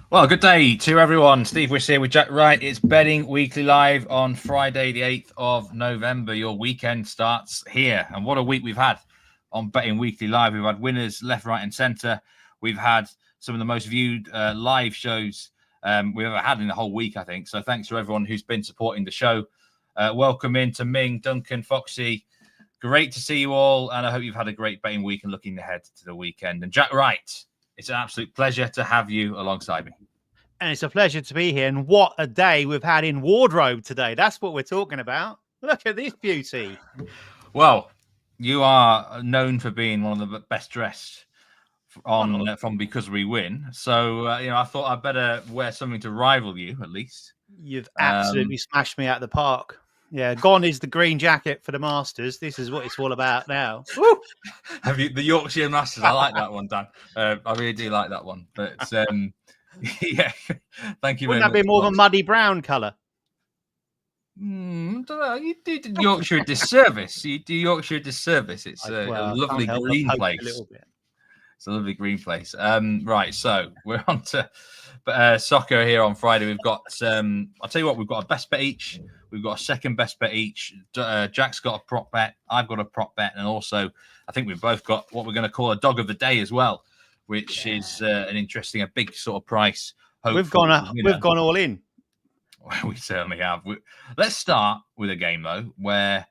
Well, good day to everyone. Steve Wyss here with Jack Wright. It's Betting Weekly Live on Friday, the 8th of November. Your weekend starts here. And what a week we've had on Betting Weekly Live. We've had winners left, right, and centre. We've had some of the most viewed live shows we've ever had in the whole week, I think. So thanks to everyone who's been supporting the show. Welcome in to Ming, Duncan, Foxy. Great to see you all. And I hope you've had a great betting week and looking ahead to the weekend. And Jack Wright, it's an absolute pleasure to have you alongside me. And it's a pleasure to be here. And what a day we've had in wardrobe today. That's what we're talking about. Look at this beauty. Well, you are known for being one of the best dressed from Because We Win. So, I thought I'd better wear something to rival you, at least. You've absolutely smashed me out of the park. Yeah, gone is the green jacket for the Masters. This is what it's all about now. Woo! Have you the Yorkshire Masters? I like that one, Dan. I really do like that one. But yeah, thank you. Wouldn't that be more of a muddy brown colour? You did Yorkshire a disservice. You do Yorkshire a disservice. It's a lovely green place. It's a lovely green place. Right, so we're on to soccer here on Friday. We've got, I'll tell you what, we've got a best bet each. We've got a second best bet each. Jack's got a prop bet. I've got a prop bet. And also, I think we've both got what we're going to call a dog of the day as well, which is a big sort of price. We've gone all in. We certainly have. Let's start with a game, though, where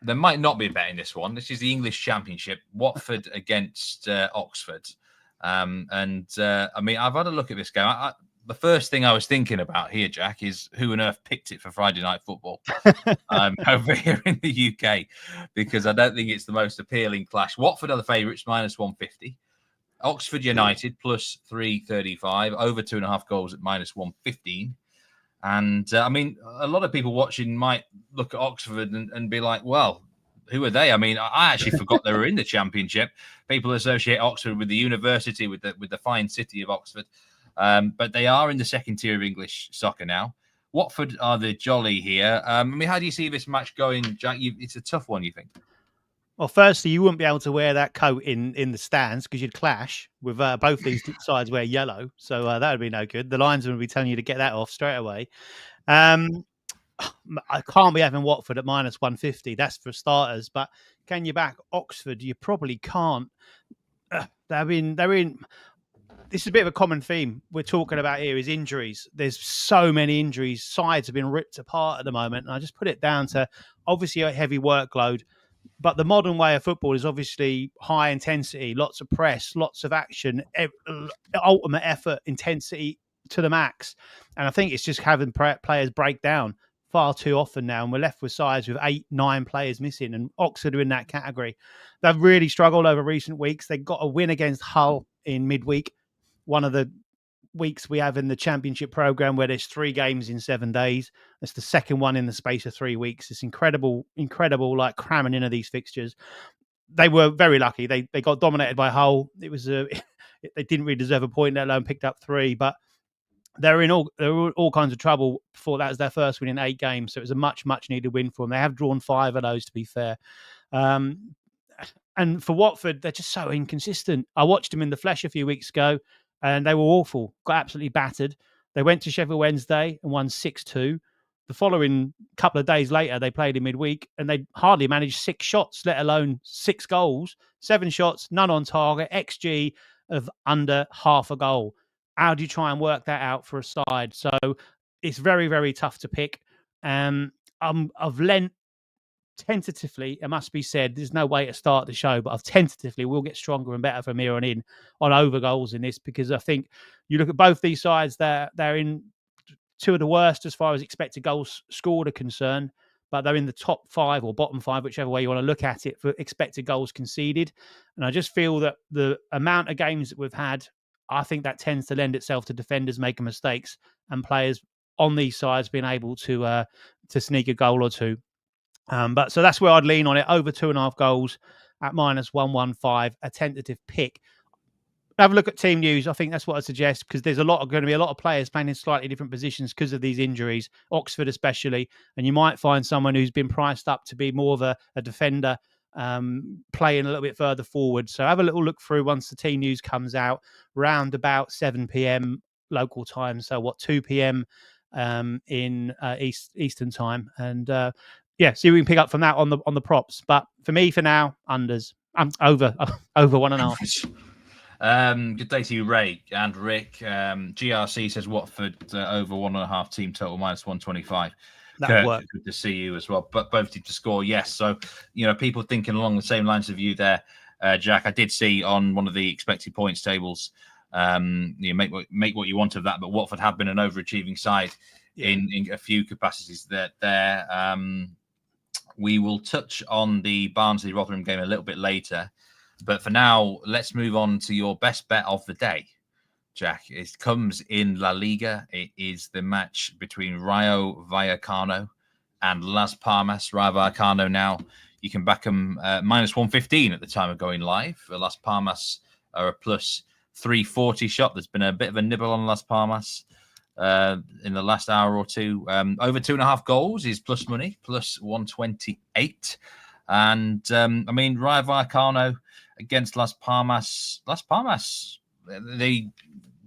there might not be a bet in this one. This is the English Championship, Watford against Oxford. I've had a look at this game. The first thing I was thinking about here, Jack, is who on earth picked it for Friday Night Football over here in the UK, because I don't think it's the most appealing clash. Watford are the favourites, minus 150. Oxford United, plus 335. Over 2.5 goals at minus 115. And, a lot of people watching might look at Oxford and be like, well, who are they? I actually forgot they were in the Championship. People associate Oxford with the university, with the fine city of Oxford. But they are in the second tier of English soccer now. Watford are the jolly here. How do you see this match going, Jack? It's a tough one, you think? Well, firstly, you wouldn't be able to wear that coat in the stands because you'd clash with both these sides wear yellow. So that would be no good. The linesman would be telling you to get that off straight away. I can't be having Watford at minus 150. That's for starters. But can you back Oxford? You probably can't. They're in. This is a bit of a common theme we're talking about here is injuries. There's so many injuries. Sides have been ripped apart at the moment. And I just put it down to obviously a heavy workload. But the modern way of football is obviously high intensity, lots of press, lots of action, ultimate effort, intensity to the max. And I think it's just having players break down far too often now. And we're left with sides with 8-9 players missing. And Oxford are in that category. They've really struggled over recent weeks. They got a win against Hull in midweek. One of the weeks we have in the championship program where there's 3 games in 7 days. That's the second one in the space of 3 weeks. It's incredible, like cramming into these fixtures. They were very lucky. They got dominated by Hull. It was they didn't really deserve a point, let alone picked up 3, but they were all kinds of trouble before that was their first win in 8 games. So it was a much needed win for them. They have drawn 5 of those, to be fair. And for Watford, they're just so inconsistent. I watched them in the flesh a few weeks ago, and they were awful, got absolutely battered. They went to Sheffield Wednesday and won 6-2. The following couple of days later, they played in midweek, and they hardly managed 6 shots, let alone 6 goals. 7 shots, none on target, XG of under half a goal. How do you try and work that out for a side? So it's very, very tough to pick. I've lent tentatively, it must be said, there's no way to start the show, but I've tentatively will get stronger and better from here on in on over goals in this, because I think you look at both these sides, they're in 2 of the worst as far as expected goals scored are concerned, but they're in the top 5 or bottom 5, whichever way you want to look at it, for expected goals conceded. And I just feel that the amount of games that we've had, I think that tends to lend itself to defenders making mistakes and players on these sides being able to sneak a goal or 2. But so that's where I'd lean on it. Over 2.5 goals at minus 115, a tentative pick. Have a look at team news. I think that's what I suggest, because there's going to be a lot of players playing in slightly different positions because of these injuries, Oxford especially. And you might find someone who's been priced up to be more of a defender, playing a little bit further forward. So have a little look through once the team news comes out, round about 7 p.m. local time. So 2 p.m. In Eastern time, and see if we can pick up from that on the props. But for me, for now, unders. Over 1.5. Good day to you, Ray and Rick. GRC says Watford over 1.5 team total -125. Kirk, good to see you as well. But both did to score, yes. So, people thinking along the same lines of you there, Jack. I did see on one of the expected points tables, make what you want of that. But Watford have been an overachieving side in a few capacities there. We will touch on the Barnsley-Rotherham game a little bit later. But for now, let's move on to your best bet of the day, Jack. It comes in La Liga. It is the match between Rayo Vallecano and Las Palmas. Rayo Vallecano now, you can back them -115 at the time of going live. Las Palmas are a +340 shot. There's been a bit of a nibble on Las Palmas in the last hour or two. Over 2.5 goals is plus money, +128. And Rayo Vallecano against Las Palmas. Las Palmas, they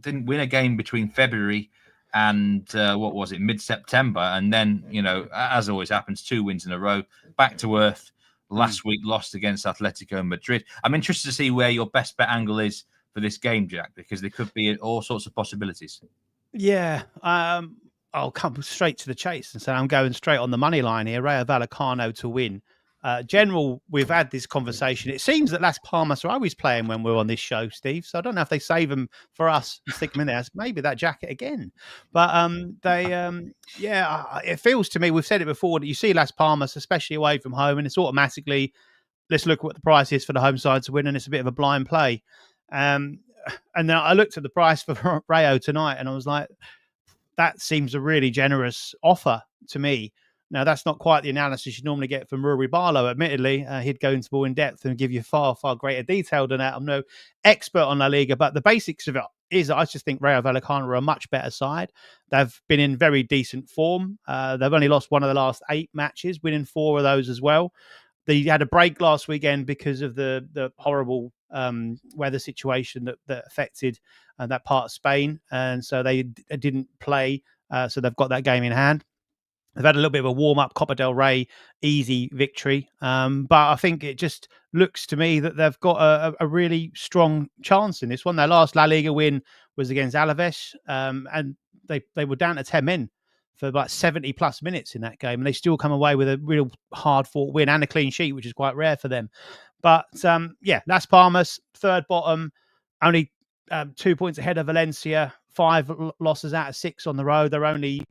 didn't win a game between February and mid-September. And then, as always happens, 2 wins in a row. Back to earth. Last week lost against Atletico Madrid. I'm interested to see where your best bet angle is for this game, Jack, because there could be all sorts of possibilities. Yeah, I'll come straight to the chase and say I'm going straight on the money line here. Rayo Vallecano to win. We've had this conversation. It seems that Las Palmas are always playing when we're on this show, Steve. So I don't know if they save them for us and stick them in there. Maybe that jacket again. But it feels to me, we've said it before, that you see Las Palmas, especially away from home, and it's automatically, let's look at what the price is for the home side to win, and it's a bit of a blind play. And then I looked at the price for Rayo tonight, and I was like, that seems a really generous offer to me. Now, that's not quite the analysis you normally get from Rory Barlow. Admittedly, he'd go into more in depth and give you far, far greater detail than that. I'm no expert on La Liga, but the basics of it is I just think Rayo Vallecano are a much better side. They've been in very decent form. They've only lost one of the last 8 matches, winning 4 of those as well. They had a break last weekend because of the horrible weather situation that affected that part of Spain. And so they didn't play. So they've got that game in hand. They've had a little bit of a warm-up Copa del Rey easy victory. But I think it just looks to me that they've got a really strong chance in this one. Their last La Liga win was against Alaves, and they were down to 10 men for about 70-plus minutes in that game, and they still come away with a real hard-fought win and a clean sheet, which is quite rare for them. But, Las Palmas, third bottom, only 2 points ahead of Valencia, 5 losses out of 6 on the road. Their only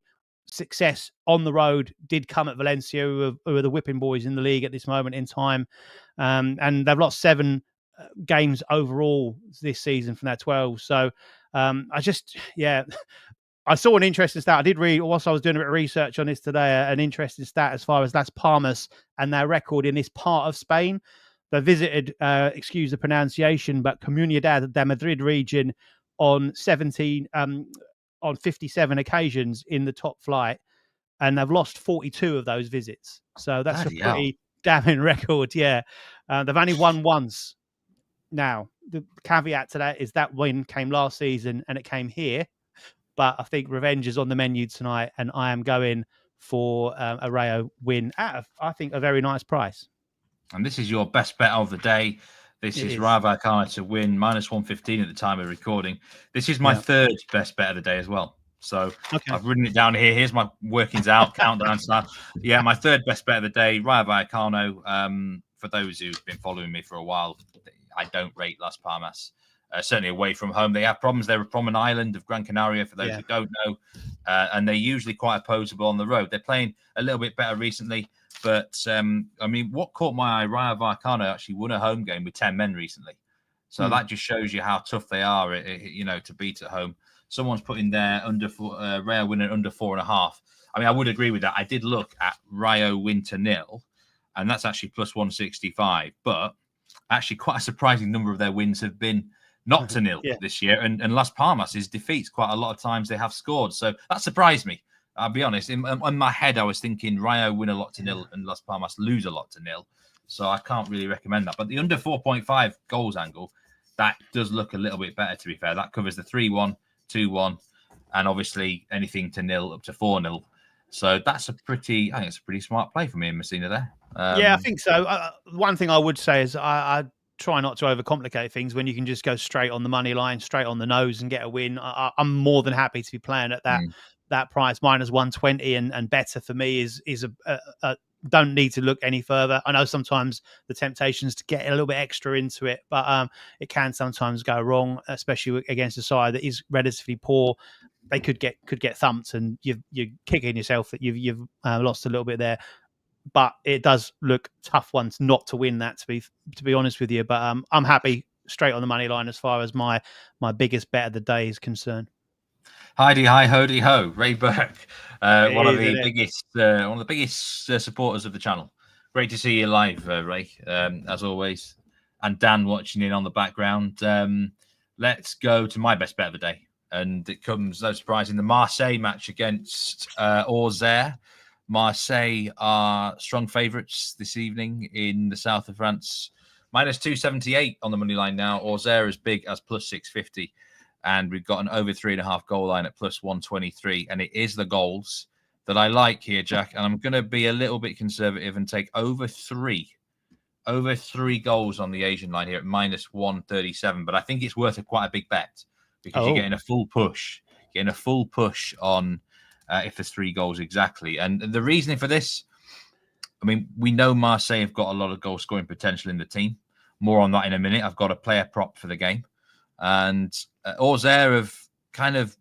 success on the road did come at Valencia, who are the whipping boys in the league at this moment in time. And they've lost 7 games overall this season from their 12. So I saw an interesting stat. I did read, whilst I was doing a bit of research on this today, an interesting stat as far as Las Palmas and their record in this part of Spain. They visited, excuse the pronunciation, but Comunidad de Madrid region on 57 occasions in the top flight, and they've lost 42 of those visits. So that's a pretty damning record. Yeah. They've only won once. Now, the caveat to that is that win came last season and it came here. But I think revenge is on the menu tonight, and I am going for a Rayo win at, I think, a very nice price. And this is your best bet of the day. This is Rayo Vallecano to win, -115 at the time of recording. This is my third best bet of the day as well. So I've written it down here. Here's my workings out, countdown start. Yeah, my third best bet of the day, Rayo Vallecano. For those who've been following me for a while, I don't rate Las Palmas. Certainly away from home. They have problems. They're from an island of Gran Canaria, for those who don't know. And they're usually quite opposable on the road. They're playing a little bit better recently. But, what caught my eye, Rayo Vallecano actually won a home game with 10 men recently. So that just shows you how tough they are, to beat at home. Someone's putting their Rayo winning under 4.5. I would agree with that. I did look at Rayo win to 0, and that's actually +165. But actually quite a surprising number of their wins have been not to 0 this year. And Las Palmas' defeats, quite a lot of times they have scored. So that surprised me. I'll be honest. In my head, I was thinking Rayo win a lot to 0 and Las Palmas lose a lot to 0. So I can't really recommend that. But the under 4.5 goals angle, that does look a little bit better, to be fair. That covers the 3-1, 2-1, and obviously anything to nil up to 4-0. So that's I think it's a pretty smart play from me and Messina there. Yeah, I think so. One thing I would say is I try not to overcomplicate things. When you can just go straight on the money line, straight on the nose, and get a win, I'm more than happy to be playing at that price. Minus 120 and better for me is a don't need to look any further. I know sometimes the temptation is to get a little bit extra into it, but it can sometimes go wrong, especially against a side that is relatively poor. They could get thumped, and you're kicking yourself that you've lost a little bit there. But it does look tough ones not to win that, to be honest with you. But I'm happy straight on the money line as far as my biggest bet of the day is concerned. Heidi hi hody ho, Ray Burke, one of the biggest supporters of the channel. Great to see you live, Ray, as always, and Dan watching in on the background. Let's go to my best bet of the day, and it comes no surprise in the Marseille match against Auxerre. Marseille are strong favourites this evening in the south of France. Minus 278 on the money line now. Auxerre as big as plus 650. And we've got an over 3.5 goal line at plus 123. And it is the goals that I like here, Jack. And I'm going to be a little bit conservative and take over three goals on the Asian line here at minus 137. But I think it's worth quite a big bet because you're getting a full push. Getting a full push on if there's 3 goals exactly. And the reasoning for this, I mean, we know Marseille have got a lot of goal scoring potential in the team. More on that in a minute. I've got a player prop for the game. And Auxerre have kind of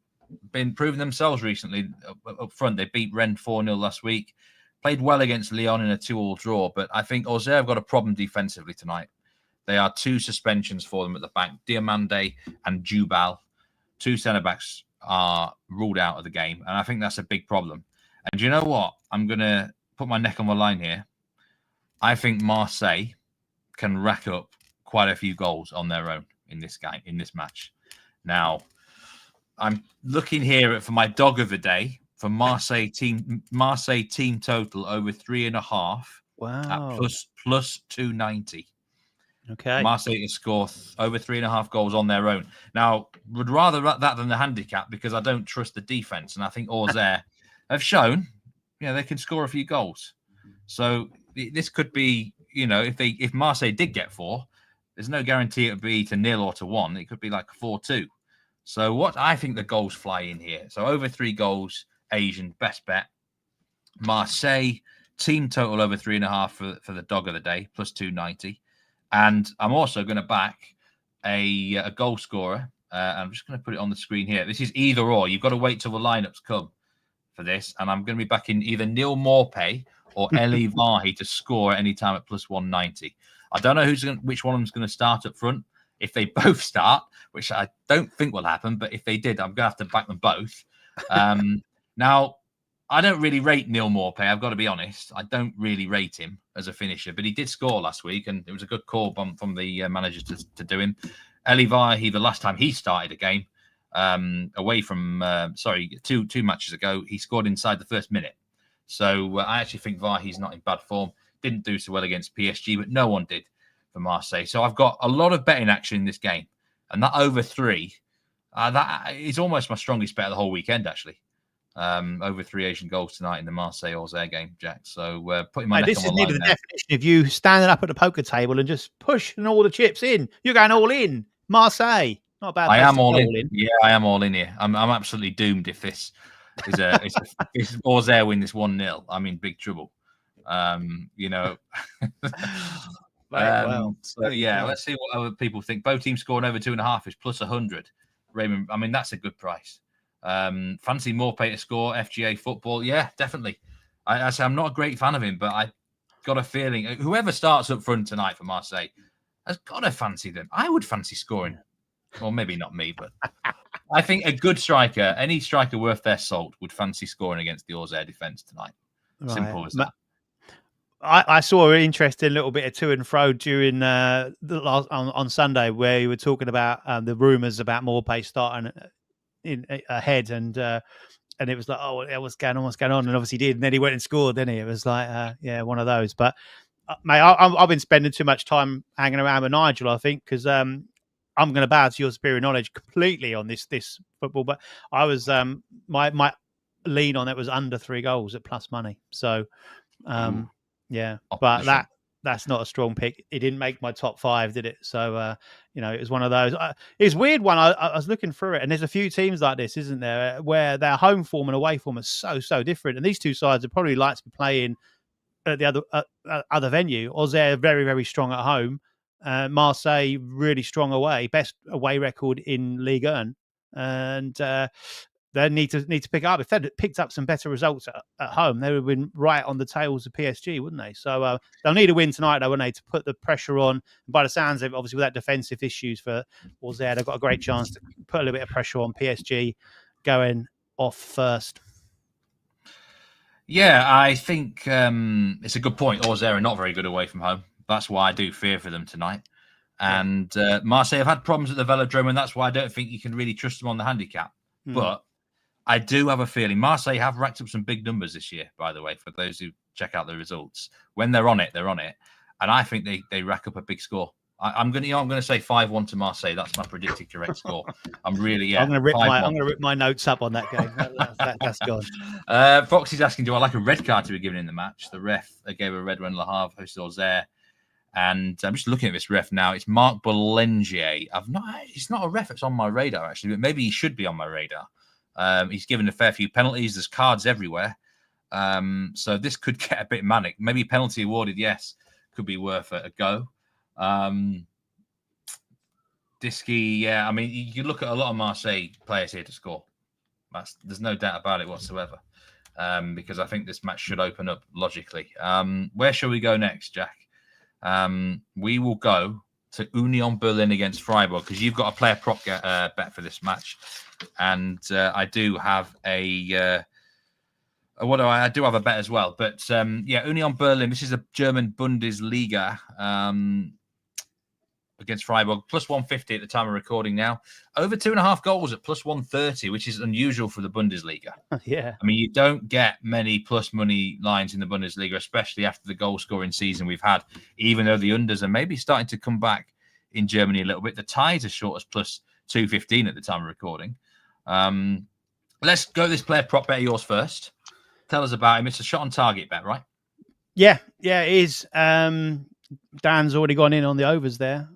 been proving themselves recently up front. They beat Rennes 4-0 last week. Played well against Lyon in a 2-2 draw. But I think Auxerre have got a problem defensively tonight. There are 2 suspensions for them at the back. Diomande and Jubal. 2 centre-backs are ruled out of the game. And I think that's a big problem. And you know what? I'm going to put my neck on the line here. I think Marseille can rack up quite a few goals on their own in this game, in this match. Now, I'm looking here for my dog of the day for Marseille team total over 3.5. Wow. At plus 290. Okay. Marseille to score over 3.5 goals on their own. Now, would rather that than the handicap because I don't trust the defense, and I think Auxerre have shown, they can score a few goals. So this could be, if Marseille did get 4, there's no guarantee it would be to 0 or to 1. It could be like 4-2. So what I think the goals fly in here. So over 3 goals, Asian best bet. Marseille team total over 3.5 for the dog of the day plus 290. And I'm also going to back a goal scorer. I'm just going to put it on the screen here. This is either or. You've got to wait till the lineups come for this. And I'm going to be backing either Neil Morpay or Eli Vahi to score at any time at plus 190. I don't know which one of them's going to start up front. If they both start, which I don't think will happen, but if they did, I'm going to have to back them both. Now, I don't really rate Neil Morpay. I've got to be honest. I don't really rate him as a finisher, but he did score last week, and it was a good call from the manager to do him. Eli Vahi, the last time he started a game, away from, 2 matches ago, he scored inside the first minute. So I actually think Vahi's not in bad form. Didn't do so well against PSG, but no one did for Marseille. So I've got a lot of betting action in this game. And that over 3, that is almost my strongest bet of the whole weekend, actually. Over 3 Asian goals tonight in the Marseille-Auxerre game, Jack. So putting my neck on the line. This is nearly the definition of you standing up at the poker table and just pushing all the chips in. You're going all in. Marseille. Not a bad. I am all in. Yeah, I am all in here. I'm absolutely doomed if this is if Auxerre win this 1-0. I'm in big trouble. So yeah, let's see what other people think. Both teams scoring over 2.5 is plus 100. Raymond, I mean, that's a good price. Fancy Morpay to score FGA football. Yeah, definitely. I say I'm not a great fan of him, but I got a feeling whoever starts up front tonight for Marseille has got to fancy them. I would fancy scoring. Well, maybe not me, but I think a good striker, any striker worth their salt, would fancy scoring against the Auxerre defence tonight. Right. Simple as that. I saw an interesting little bit of to and fro during the last on Sunday where you were talking about the rumours about Morpay starting in ahead, and it was like, what's going on, and obviously he did, and then he went and scored, didn't he? It was like, one of those. But mate, I've been spending too much time hanging around with Nigel, I think, because I'm going to bow to your superior knowledge completely on this football, but I was my lean on it was under 3 goals at plus money. So yeah, but that's not a strong pick. It didn't make my top 5, did it? So it was one of those. It's a weird one. I was looking through it, and there's a few teams like this, isn't there, where their home form and away form are so different, and these two sides would probably like to be playing at the other venue. Auxerre very, very strong at home. Marseille really strong away, best away record in Ligue 1, and they need to pick up. If they'd picked up some better results at home, they would have been right on the tails of PSG, wouldn't they? So they'll need a win tonight, though, wouldn't they, to put the pressure on. And by the sounds of it, obviously, with that defensive issues for Auxerre, they've got a great chance to put a little bit of pressure on PSG going off first. Yeah, I think it's a good point. Auxerre are not very good away from home. That's why I do fear for them tonight. And Marseille have had problems at the Velodrome, and that's why I don't think you can really trust them on the handicap. But I do have a feeling Marseille have racked up some big numbers this year, by the way, for those who check out the results. When they're on it, they're on it. And I think they rack up a big score. I'm going to say 5-1 to Marseille. That's my predicted correct score. I'm going to rip my notes up on that game. That's gone. Foxy's asking, do I like a red card to be given in the match? The ref gave a red when Le Havre hosted Auxerre. And I'm just looking at this ref now. It's Marc Boulanger. He's not a ref that's on my radar, actually, but maybe he should be on my radar. He's given a fair few penalties. There's cards everywhere. So this could get a bit manic. Maybe penalty awarded, yes, could be worth a go. Disky, yeah. I mean, you look at a lot of Marseille players here to score. There's no doubt about it whatsoever. Because I think this match should open up logically. Where shall we go next, Jack? We will go to Union Berlin against Freiburg because you've got a player prop bet for this match, and I do have I do have a bet as well. But Union Berlin. This is a German Bundesliga against Freiburg, plus 150 at the time of recording now. Over 2.5 goals at plus 130, which is unusual for the Bundesliga. Yeah. I mean, you don't get many plus money lines in the Bundesliga, especially after the goal scoring season we've had, even though the unders are maybe starting to come back in Germany a little bit. The ties are short as plus 215 at the time of recording. Let's go this player prop bet of yours first. Tell us about him. It's a shot on target bet, right? Yeah, it is. Dan's already gone in on the overs there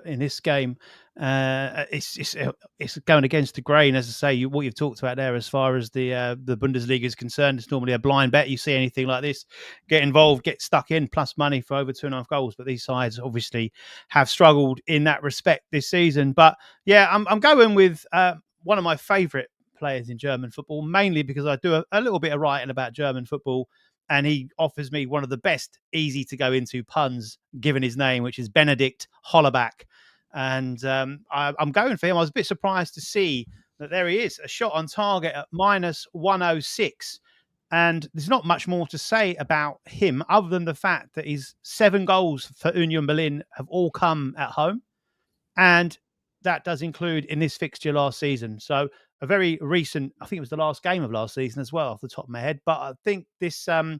in this game. It's going against the grain, as I say. What you've talked about there, as far as the Bundesliga is concerned, it's normally a blind bet. You see anything like this, get involved, get stuck in, plus money for over 2.5 goals. But these sides obviously have struggled in that respect this season. But yeah, I'm going with one of my favourite players in German football, mainly because I do a little bit of writing about German football. And he offers me one of the best easy to go into puns, given his name, which is Benedikt Hollerbach. And I'm going for him. I was a bit surprised to see that there he is, a shot on target at minus 106. And there's not much more to say about him other than the fact that his 7 goals for Union Berlin have all come at home. And that does include in this fixture last season. So a very recent, I think it was the last game of last season as well, off the top of my head. But I think this, so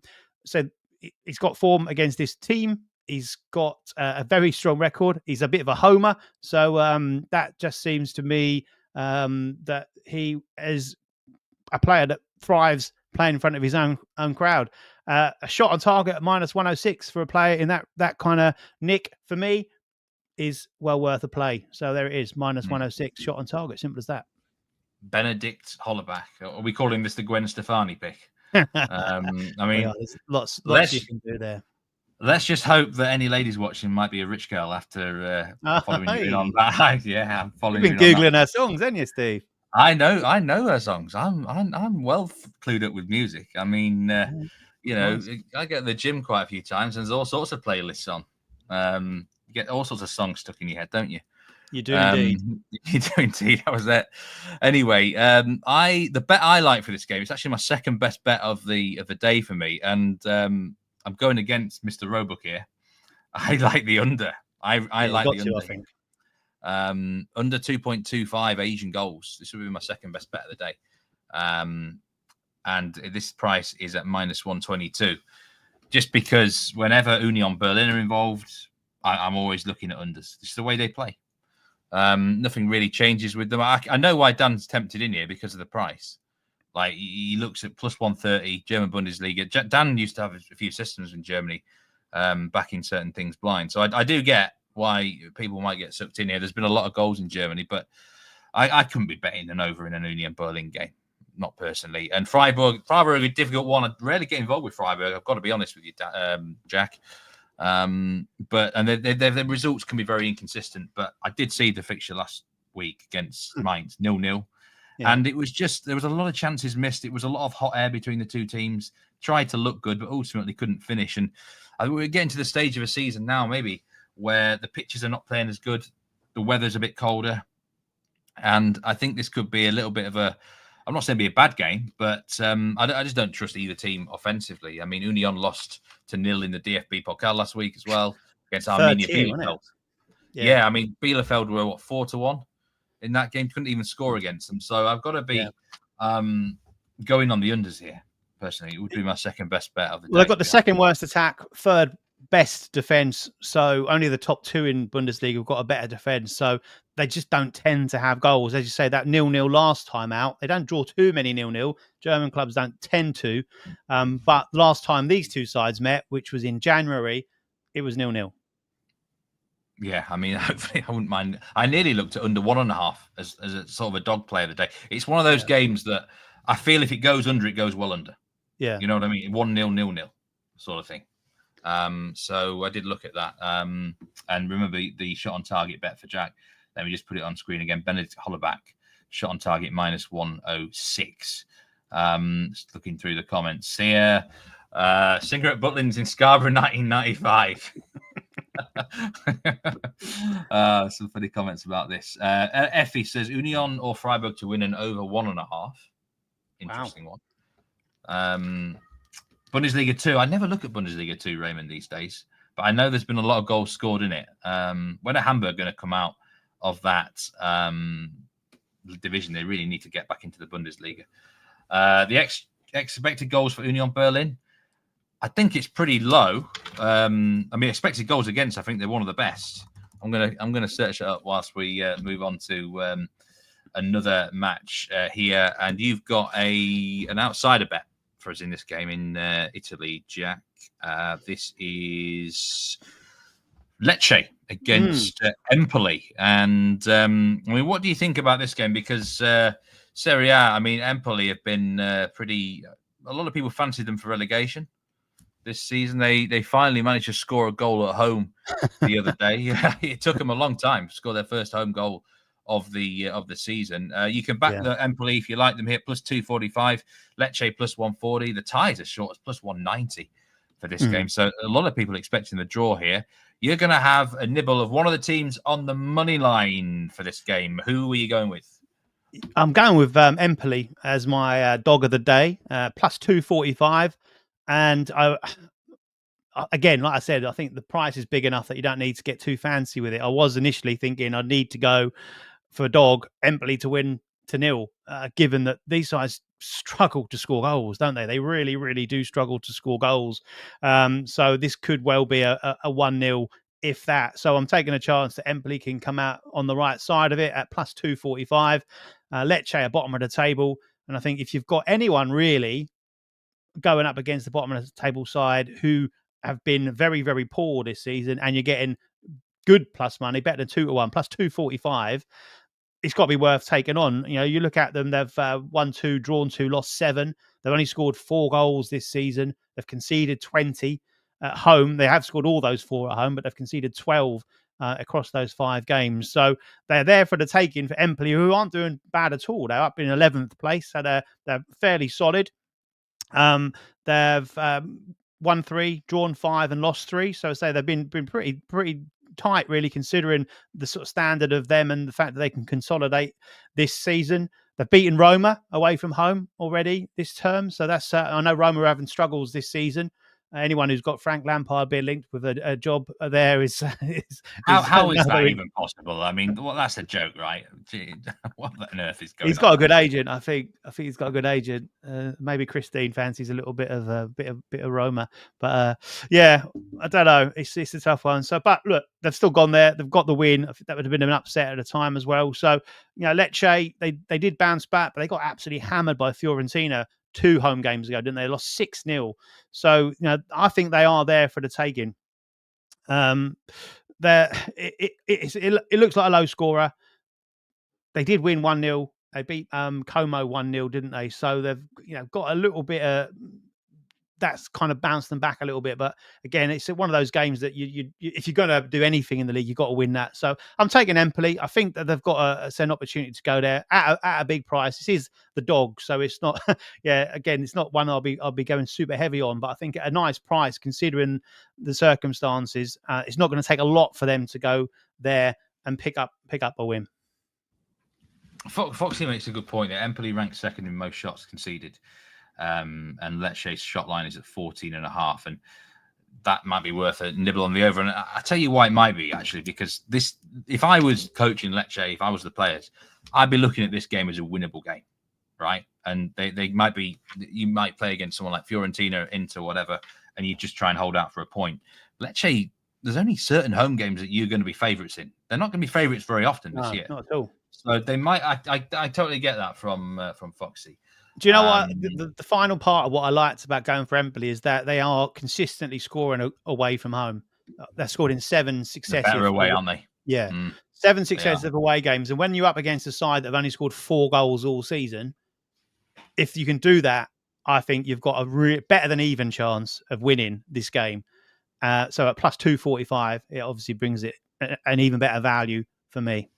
he's got form against this team. He's got a very strong record. He's a bit of a homer. So that just seems to me that he is a player that thrives playing in front of his own crowd. A shot on target at minus 106 for a player in that kind of nick, for me, is well worth a play. So there it is, minus 106, shot on target. Simple as that. Benedikt Hollerbach. Are we calling this the Gwen Stefani pick? I mean, there's lots you can do there. Let's just hope that any ladies watching might be a rich girl after following you in on that. Yeah, I'm following. You've been googling her songs, haven't you, Steve? I know her songs. I'm well clued up with music. I mean, nice. I get to the gym quite a few times, and there's all sorts of playlists on. You get all sorts of songs stuck in your head, don't you? You do indeed. You do indeed. That was it. Anyway, the bet I like for this game, it's actually my second best bet of the day for me, and I'm going against Mr. Roebuck here. I like the under. I like the under. I think. Under 2.25 Asian goals. This will be my second best bet of the day. And this price is at minus 122. Just because whenever Union Berlin are involved, I'm always looking at unders. This is the way they play. Nothing really changes with them. I know why Dan's tempted in here because of the price. Like he looks at plus 130 German Bundesliga. Dan used to have a few systems in Germany, backing certain things blind. So I do get why people might get sucked in here. There's been a lot of goals in Germany, but I couldn't be betting an over in an Union Berlin game, not personally. And Freiburg, a difficult one. I rarely get involved with Freiburg. I've got to be honest with you, Jack. But the results can be very inconsistent. But I did see the fixture last week against Mainz, 0-0. Yeah. And it was just, there was a lot of chances missed. It was a lot of hot air between the two teams. Tried to look good, but ultimately couldn't finish. And we're getting to the stage of a season now, maybe, where the pitches are not playing as good. The weather's a bit colder. And I think this could be a little bit of a, I'm not saying it'd be a bad game, but I just don't trust either team offensively. I mean, Union lost to 0 in the DFB Pokal last week as well against Arminia Bielefeld. Yeah, I mean, Bielefeld were, 4-1 in that game? Couldn't even score against them. So I've got to be going on the unders here, personally. It would be my second best bet of the day. Well, they've got the second worst attack, third best defense. So only the top two in Bundesliga have got a better defense. So they just don't tend to have goals. As you say, that 0-0 last time out, they don't draw too many 0-0. German clubs don't tend to. But last time these two sides met, which was in January, it was 0-0. Yeah, I mean, hopefully I wouldn't mind. I nearly looked at under 1.5 as a sort of a dog play of the day. It's one of those games that I feel if it goes under, it goes well under. Yeah. You know what I mean? 1-0, 0-0 sort of thing. So I did look at that. And remember the shot on target bet for Jack. Let me just put it on screen again. Benedict Hollerbach, shot on target minus 106. Just looking through the comments here. Singer at Butlins in Scarborough, 1995. Some funny comments about this. Effie says Union or Freiburg to win an over 1.5. Interesting one. Bundesliga 2. I never look at Bundesliga 2, Raymond, these days, but I know there's been a lot of goals scored in it. When are Hamburg going to come out of that division? They really need to get back into the Bundesliga. The expected goals for Union Berlin, I think it's pretty low. I mean, expected goals against, I think they're one of the best. I'm gonna search it up whilst we move on to another match here. And you've got an outsider bet for us in this game in Italy, Jack. This is Lecce against Empoli. And I mean, what do you think about this game? Because Serie A, I mean, Empoli have been a lot of people fancied them for relegation this season. They finally managed to score a goal at home the other day. It took them a long time to score their first home goal of the season. You can back the Empoli if you like them here, plus 245. Lecce plus 140. The ties are short as plus 190 for this game. So a lot of people expecting the draw here. You're going to have a nibble of one of the teams on the money line for this game. Who are you going with? I'm going with Empoli as my dog of the day, plus 245. And again, like I said, I think the price is big enough that you don't need to get too fancy with it. I was initially thinking I'd need to go for a dog, Empoli to win to 0, given that these guys struggle to score goals, don't they? They really, really do struggle to score goals. So this could well be a 1-0, if that. So I'm taking a chance that Empoli can come out on the right side of it at plus 245. Lecce at bottom of the table. And I think if you've got anyone really going up against the bottom of the table side who have been very, very poor this season, and you're getting good plus money, better than 2-1, plus 245, it's got to be worth taking on. You know, you look at them, they've won 2, drawn 2, lost 7. They've only scored 4 goals this season. They've conceded 20 at home. They have scored all those 4 at home, but they've conceded 12 across those 5 games. So they're there for the taking for Empoli, who aren't doing bad at all. They're up in 11th place, so they're fairly solid. They've won 3, drawn 5, and lost 3. So I say they've been pretty tight, really, considering the sort of standard of them and the fact that they can consolidate this season. They've beaten Roma away from home already this term, so that's I know Roma are having struggles this season. Anyone who's got Frank Lampard being linked with a job there is how is that even possible? I mean, well, that's a joke, right? Gee, what on earth is going on? He's got a good agent. I think he's got a good agent. Maybe Christine fancies a little bit of Roma, but yeah, I don't know. It's a tough one. So, but look, they've still gone there. They've got the win. I think that would have been an upset at the time as well. So, Lecce they did bounce back, but they got absolutely hammered by Fiorentina 2 home games ago, didn't they? They lost 6-0. So, I think they are there for the taking. It looks like a low scorer. They did win 1-0. They beat Como 1-0, didn't they? So they've got a little bit of that's kind of bounced them back a little bit. But again, it's one of those games that you if you're going to do anything in the league, you've got to win that. So I'm taking Empoli. I think that they've got an opportunity to go there at a big price. This is the dog, so it's not. Again, it's not one I'll be going super heavy on, but I think at a nice price considering the circumstances. It's not going to take a lot for them to go there and pick up a win. Foxy makes a good point there. Empoli ranks second in most shots conceded. And Lecce's shot line is at 14.5, and that might be worth a nibble on the over. And I tell you why it might be, actually, because if I was coaching Lecce, if I was the players, I'd be looking at this game as a winnable game, right? And they might be, you might play against someone like Fiorentina, Inter, whatever, and you just try and hold out for a point. Lecce, there's only certain home games that you're going to be favourites in. They're not going to be favourites very often this year. Not at all. So they might. I totally get that from Foxy. Do you know what? The final part of what I liked about going for Empoli is that they are consistently scoring away from home. They're scored in 7 successive. They're better away, aren't they? Yeah. 7 successive away games. And when you're up against a side that have only scored 4 goals all season, if you can do that, I think you've got a better than even chance of winning this game. So at plus 245, it obviously brings it an even better value for me.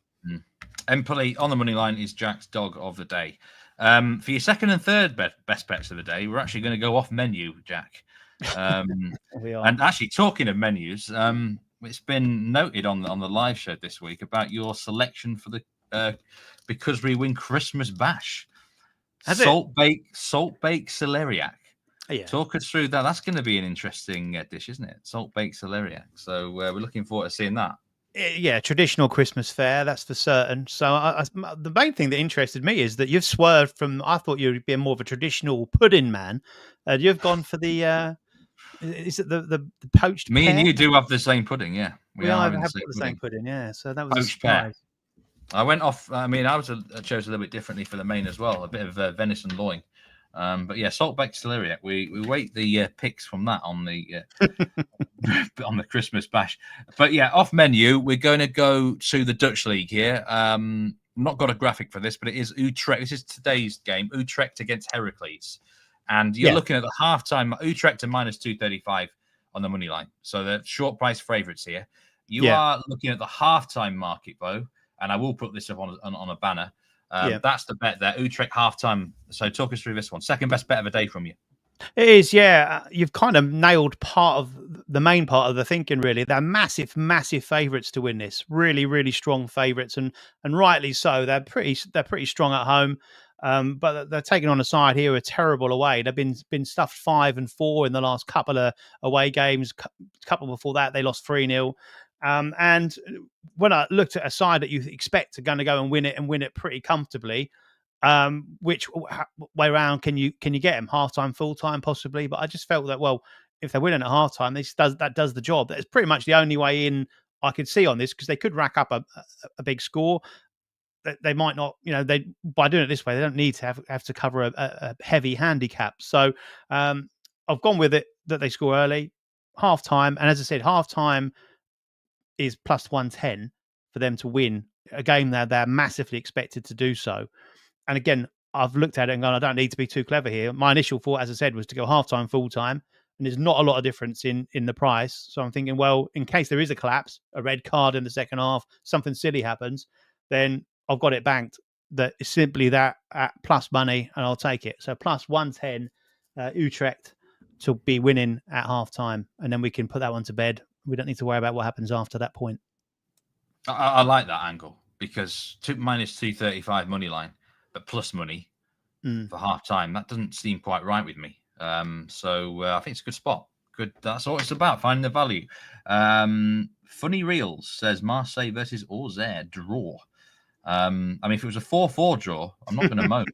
Empoli on the money line is Jack's dog of the day. For your second and third best bets of the day, we're actually going to go off menu, Jack. We are. And actually, talking of menus, it's been noted on the live show this week about your selection for the Because We Win Christmas Bash. Salt baked celeriac. Yeah. Talk us through that. That's going to be an interesting dish, isn't it? Salt baked celeriac. So we're looking forward to seeing that. Yeah, traditional Christmas fare, that's for certain. So the main thing that interested me is that you've swerved from. I thought you'd be more of a traditional pudding man. You've gone for the. Is it the poached? Me pear? and you do have the same pudding, yeah. We have the same pudding, yeah. So that was poached pear. I went off. I mean, I chose a little bit differently for the main as well. A bit of venison loin. But yeah, salt baked celeriac. We wait the picks from that on the on the Christmas bash. But yeah, off menu, we're going to go to the Dutch league here. Not got a graphic for this, but it is Utrecht. This is today's game, Utrecht against Heracles, and you're looking at the halftime. Utrecht to minus 235 on the money line, so the short price favourites here. You are looking at the halftime market, Bo, and I will put this up on a banner. That's the bet there. Utrecht halftime. So talk us through this one. Second best bet of the day from you. It is, yeah. You've kind of nailed part of the main part of the thinking, really. They're massive favourites to win this. Really, really strong favourites, and rightly so. They're pretty strong at home, but they're taking on a side here who are terrible away. They've been stuffed 5-4 in the last couple of away games. Couple before that, they lost 3-0. And when I looked at a side that you expect are going to go and win it pretty comfortably, which way around can you get them? Half-time, full-time, possibly. But I just felt that, well, if they're winning at half-time, that does the job. That's pretty much the only way in I could see on this, because they could rack up a big score. They might not, by doing it this way, they don't need to have to cover a heavy handicap. So I've gone with it that they score early, half-time. And as I said, half-time is plus 110 for them to win a game that they're massively expected to do so. And again, I've looked at it and gone, I don't need to be too clever here. My initial thought, as I said, was to go half-time, full-time, and there's not a lot of difference in the price. So I'm thinking, well, in case there is a collapse, a red card in the second half, something silly happens, then I've got it banked. That is simply that at plus money, and I'll take it. So plus 110, Utrecht to be winning at half-time, and then we can put that one to bed. We don't need to worry about what happens after that point. I like that angle, because minus 235 money line, but plus money for half time, that doesn't seem quite right with me. So I think it's a good spot. Good. That's what it's about, finding the value. Funny Reels says Marseille versus Auxerre draw. I mean, if it was a 4-4 draw, I'm not going to moan.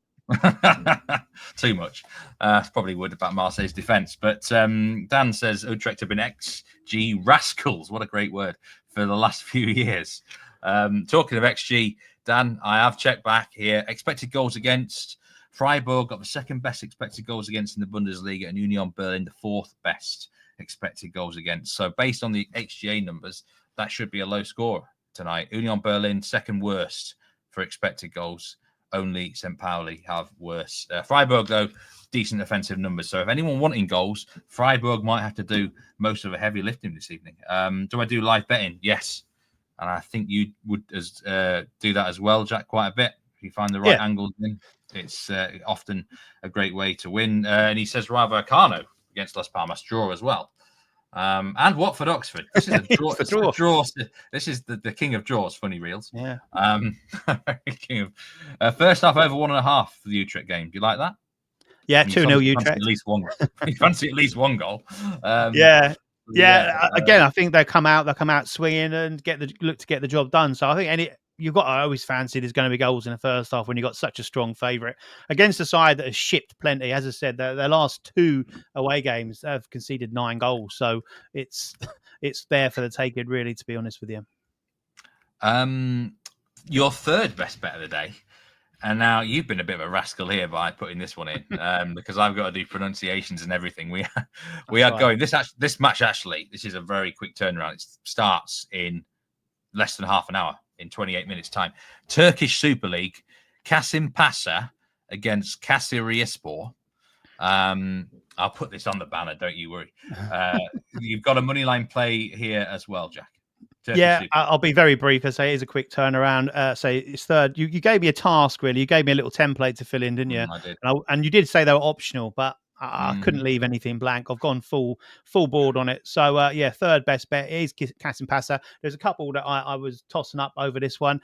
Too much. Probably would about Marseille's defence. But Dan says Utrecht have been XG rascals. What a great word for the last few years. Talking of XG, Dan, I have checked back here. Expected goals against. Freiburg got the second best expected goals against in the Bundesliga, and Union Berlin the fourth best expected goals against. So based on the XGA numbers, that should be a low score tonight. Union Berlin second worst for expected goals. Only St. Pauli have worse. Freiburg, though, decent offensive numbers. So if anyone wanting goals, Freiburg might have to do most of the heavy lifting this evening. Do I do live betting? Yes. And I think you would do that as well, Jack, quite a bit. If you find the right angles in, it's often a great way to win. And he says Vallecano against Las Palmas draw as well. And Watford Oxford. This is a draw. This is the king of draws. Funny Reels. Yeah. King of first half over 1.5 for the Utrecht game. Do you like that? Yeah, 2-0 Utrecht. At least one. You fancy at least one goal. Yeah. Again, I think they'll come out swinging and look to get the job done. So I think you've got to always fancy there's going to be goals in the first half when you've got such a strong favourite against a side that has shipped plenty. As I said, their last 2 away games have conceded 9 goals. So it's there for the taking, really, to be honest with you. Your third best bet of the day. And now you've been a bit of a rascal here by putting this one in because I've got to do pronunciations and everything. We are going. This match, actually, this is a very quick turnaround. It starts in less than half an hour, in 28 minutes' time. Turkish Super League, Kasımpaşa against Kayserispor. I'll put this on the banner, don't you worry. You've got a moneyline play here as well, Jack. I'll be very brief. I say it is a quick turnaround. Say it's third. You gave me a task, really. You gave me a little template to fill in, didn't you? I did. And you did say they were optional, but I couldn't leave anything blank. I've gone full board on it. So third best bet is Kasımpaşa. There's a couple that I was tossing up over this one.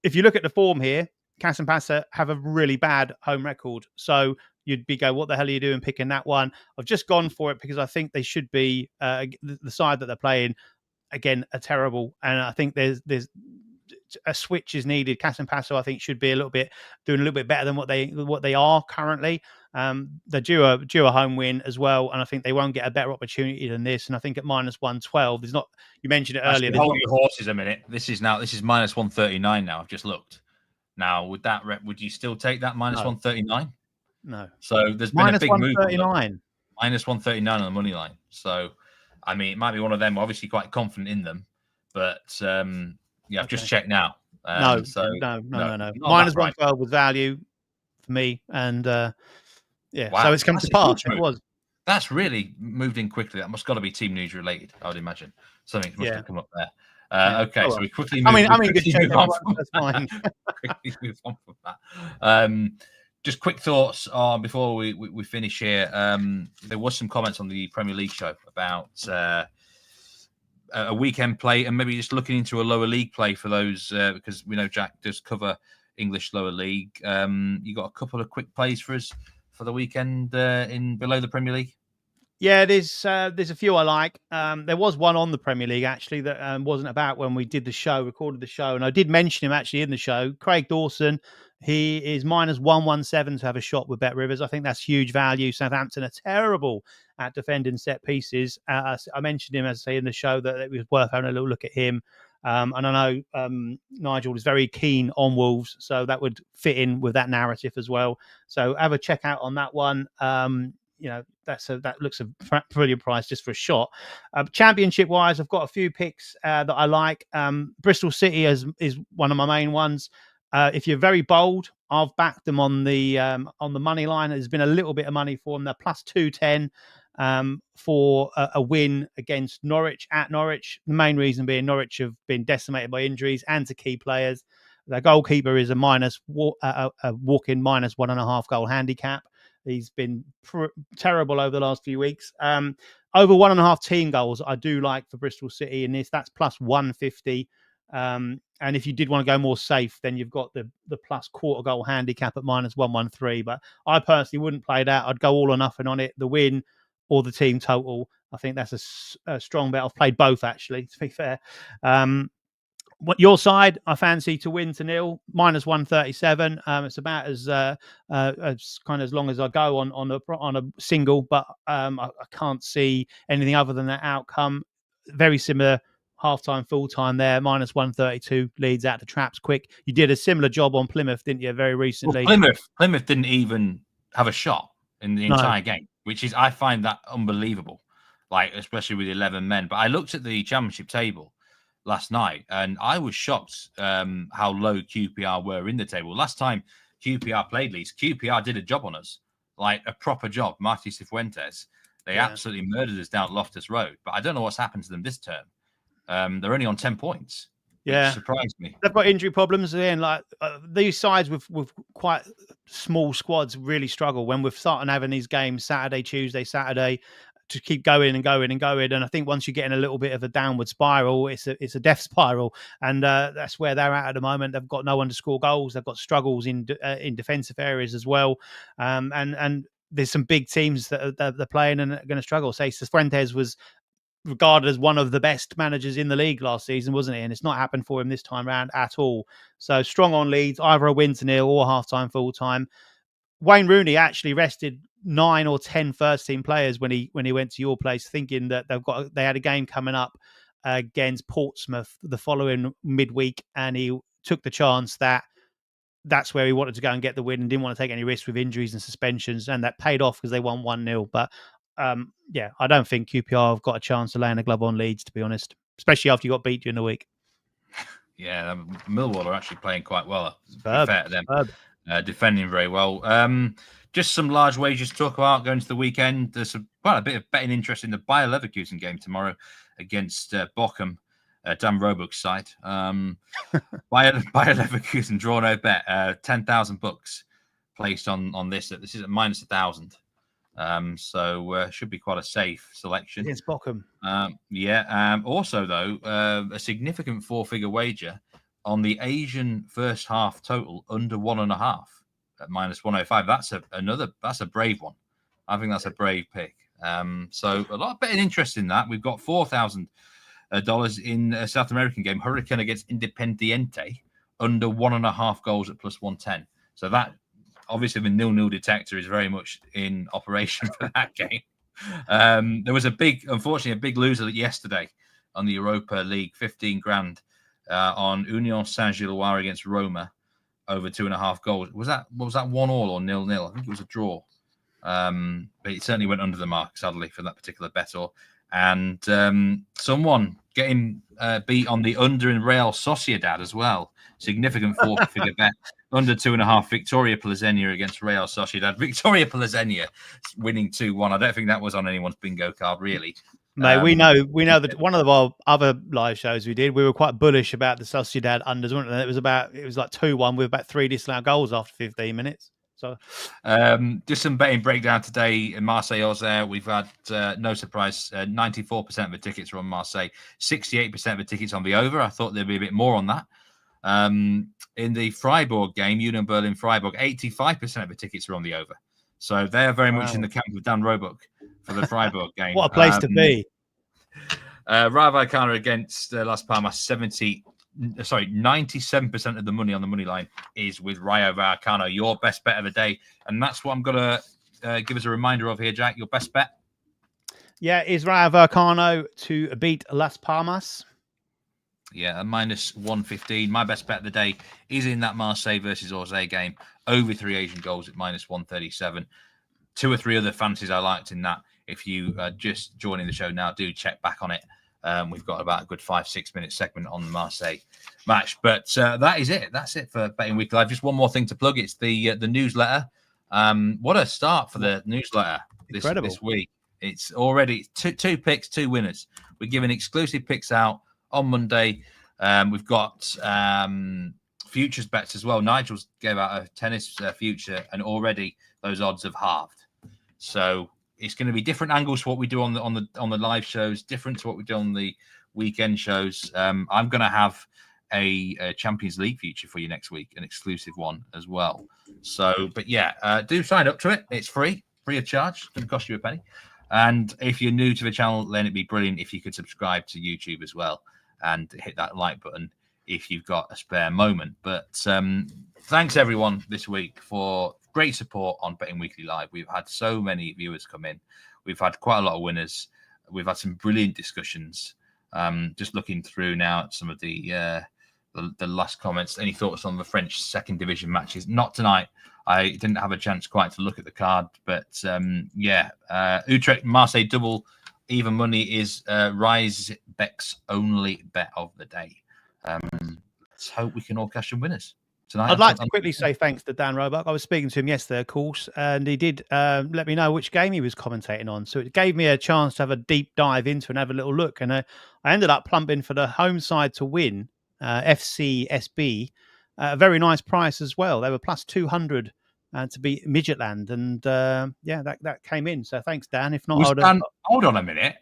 If you look at the form here, Kasımpaşa have a really bad home record. So you'd be going, what the hell are you doing picking that one? I've just gone for it because I think they should be the side that they're playing. Again, are terrible, and I think there's a switch is needed. Kasımpaşa, I think, should be doing a little bit better than what they are currently. They're due a home win as well, and I think they won't get a better opportunity than this. And I think at -112, there's not. You mentioned it earlier. Hold your horses a minute. This is -139 now. I've just looked. Now, would you still take that -139? No. So there's been a big move. -139. -139 on the money line. So. I mean, it might be one of them. We're obviously quite confident in them, but I've just checked now. No. -112 was value for me, and wow. So it's come to pass. It was. That's really moved in quickly. That must got to be team news related, I would imagine. Something must have come up there. Okay, so we quickly move. That's fine. Quickly move on from that. Just quick thoughts before we finish here. There was some comments on the Premier League show about a weekend play and maybe just looking into a lower league play for those because we know Jack does cover English lower league. You got a couple of quick plays for us for the weekend in below the Premier League? Yeah, there's a few I like. There was one on the Premier League actually that wasn't about when we recorded the show, and I did mention him actually in the show. Craig Dawson. He is -117 to have a shot with Bet Rivers. I think that's huge value. Southampton are terrible at defending set pieces. I mentioned him, as I say, in the show that it was worth having a little look at him. And I know Nigel is very keen on Wolves, so that would fit in with that narrative as well. So have a check out on that one. That looks a brilliant price just for a shot. Championship wise, I've got a few picks that I like. Bristol City is one of my main ones. If you're very bold, I've backed them on the money line. There's been a little bit of money for them. They're +210 for a win against Norwich at Norwich. The main reason being Norwich have been decimated by injuries and to key players. Their goalkeeper is a walk-in -1.5 goal handicap. He's been terrible over the last few weeks. Over 1.5 team goals, I do like for Bristol City in this. That's +150. And if you did want to go more safe, then you've got the plus quarter goal handicap at -113. But I personally wouldn't play that. I'd go all or nothing on it. The win or the team total. I think that's a strong bet. I've played both, actually, to be fair. What your side? I fancy to win to nil, -137. It's about as kind of as long as I go on a single, but I can't see anything other than that outcome. Very similar half-time, full-time there, -132, leads out the traps quick. You did a similar job on Plymouth, didn't you, very recently? Well, Plymouth didn't even have a shot in the entire No. game, which is, I find that unbelievable, like, especially with 11 men. But I looked at the championship table last night, and I was shocked how low QPR were in the table. Last time QPR played Leeds, QPR did a job on us, like a proper job. Martí Cifuentes, they absolutely murdered us down Loftus Road. But I don't know what's happened to them this term. They're only on 10 points. Yeah, which surprised me. They've got injury problems again. Like these sides with quite small squads really struggle when we're starting having these games Saturday, Tuesday, Saturday, to keep going and going and going. And I think once you get in a little bit of a downward spiral, it's a death spiral, and that's where they're at the moment. They've got no one to score goals. They've got struggles in defensive areas as well, and there's some big teams that they're playing and are going to struggle. Say Cifuentes was regarded as one of the best managers in the league last season, wasn't he? And it's not happened for him this time round at all. So strong on Leeds, either a win to nil or half-time, full-time. Wayne Rooney actually rested 9 or 10 first-team players when he went to your place, thinking that they had a game coming up against Portsmouth the following midweek, and he took the chance that's where he wanted to go and get the win and didn't want to take any risks with injuries and suspensions, and that paid off because they won 1-0. But I don't think QPR have got a chance of laying a glove on Leeds, to be honest, especially after you got beat during the week. Yeah, Millwall are actually playing quite well. Fair to them. Defending very well. Just some large wagers to talk about going to the weekend. There's quite a bit of betting interest in the Bayer Leverkusen game tomorrow against Bochum, Dan Roebuck's side. Bayer Leverkusen draw no bet, $10,000 placed on this. This is at -1,000. So should be quite a safe selection. It's Bochum. Also, though, a significant 4-figure wager on the Asian first half total under 1.5 at -105. That's a brave one. I think that's a brave pick. So a lot of betting interest in that. We've got $4,000 in a South American game, Hurricane against Independiente, under 1.5 goals at +110. So that, obviously, the 0-0 detector is very much in operation for that game. There was unfortunately, a big loser yesterday on the Europa League, 15 grand on Union Saint-Gilloise against Roma, over 2.5 goals. Was that 1-1 or 0-0? I think it was a draw. But it certainly went under the mark, sadly, for that particular bettor. And someone getting beat on the under in Real Sociedad as well. Significant 4-figure bet. Under 2.5, Victoria Plzeňa against Real Sociedad. Victoria Plzeňa winning 2-1. I don't think that was on anyone's bingo card, really. Mate, we know that one of our other live shows we did, we were quite bullish about the Sociedad unders, weren't we? It was like 2-1 with about 3 disallowed goals after 15 minutes. So, just some betting breakdown today in Marseille, Auxerre. We've had no surprise. 94% of the tickets are on Marseille, 68% of the tickets on the over. I thought there'd be a bit more on that. In the Freiburg game, Union Berlin Freiburg, 85% of the tickets are on the over. So they are very much in the camp of Dan Roebuck for the Freiburg game. What a place to be. Rayo Vallecano against Las Palmas, 97% of the money on the money line is with Rayo Vallecano, your best bet of the day. And that's what I'm going to give us a reminder of here, Jack. Your best bet? Yeah, is Rayo Vallecano to beat Las Palmas. Yeah, at -115. My best bet of the day is in that Marseille versus Auxerre game. Over 3 Asian goals at -137. 2 or 3 other fancies I liked in that. If you are just joining the show now, do check back on it. We've got about a good 5-6 minute segment on the Marseille match. But that is it. That's it for Betting Week Live. Just one more thing to plug. It's the newsletter. What a start for the newsletter this week. It's already two picks, 2 winners. We're giving exclusive picks out on Monday. We've got futures bets as well. Nigel's gave out a tennis future, and already those odds have halved. So it's going to be different angles to what we do on the live shows, different to what we do on the weekend shows. I'm going to have a Champions League future for you next week, an exclusive one as well. So, but yeah, do sign up to it. It's free of charge. Doesn't cost you a penny. And if you're new to the channel, then it'd be brilliant if you could subscribe to YouTube as well and hit that like button if you've got a spare moment. But thanks everyone this week for great support on Betting Weekly Live. We've had so many viewers come in. We've had quite a lot of winners. We've had some brilliant discussions. Just looking through now at some of the last comments. Any thoughts on the French second division matches? Not tonight. I didn't have a chance quite to look at the card, but Utrecht Marseille double even money is Rise Beck's only bet of the day. Let's hope we can all cash some winners tonight. I'd like to quickly say thanks to Dan Roebuck. I was speaking to him yesterday, of course, and he did let me know which game he was commentating on. So it gave me a chance to have a deep dive into and have a little look. And I ended up plumping for the home side to win, FCSB, a very nice price as well. They were plus 200 to beat Midgetland. And that came in. So thanks, Dan. If not, hold on a minute.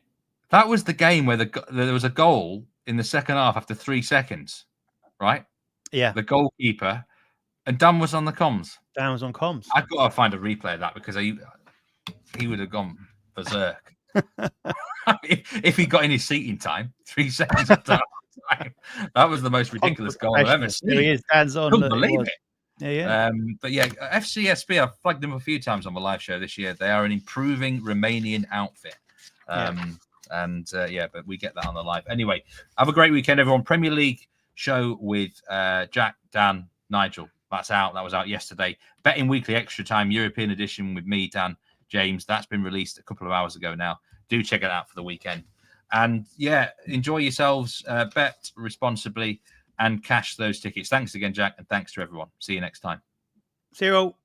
That was the game where there was a goal in the second half after 3 seconds, right? Yeah. The goalkeeper, and Dan was on the comms. Dan was on comms. I've got to find a replay of that because he would have gone berserk. if he got in his seating time, 3 seconds of time. That was the most ridiculous goal I've ever seen. Here he is, Dan's on. Couldn't believe it. Yeah. But yeah, FCSB, I've flagged them a few times on the live show this year. They are an improving Romanian outfit. But we get that on the live. Anyway, have a great weekend, everyone. Premier League show with Jack, Dan, Nigel. That's out. That was out yesterday. Betting Weekly Extra Time European edition with me, Dan, James. That's been released a couple of hours ago now. Do check it out for the weekend. And yeah, enjoy yourselves. Bet responsibly and cash those tickets. Thanks again, Jack, and thanks to everyone. See you next time. See you all.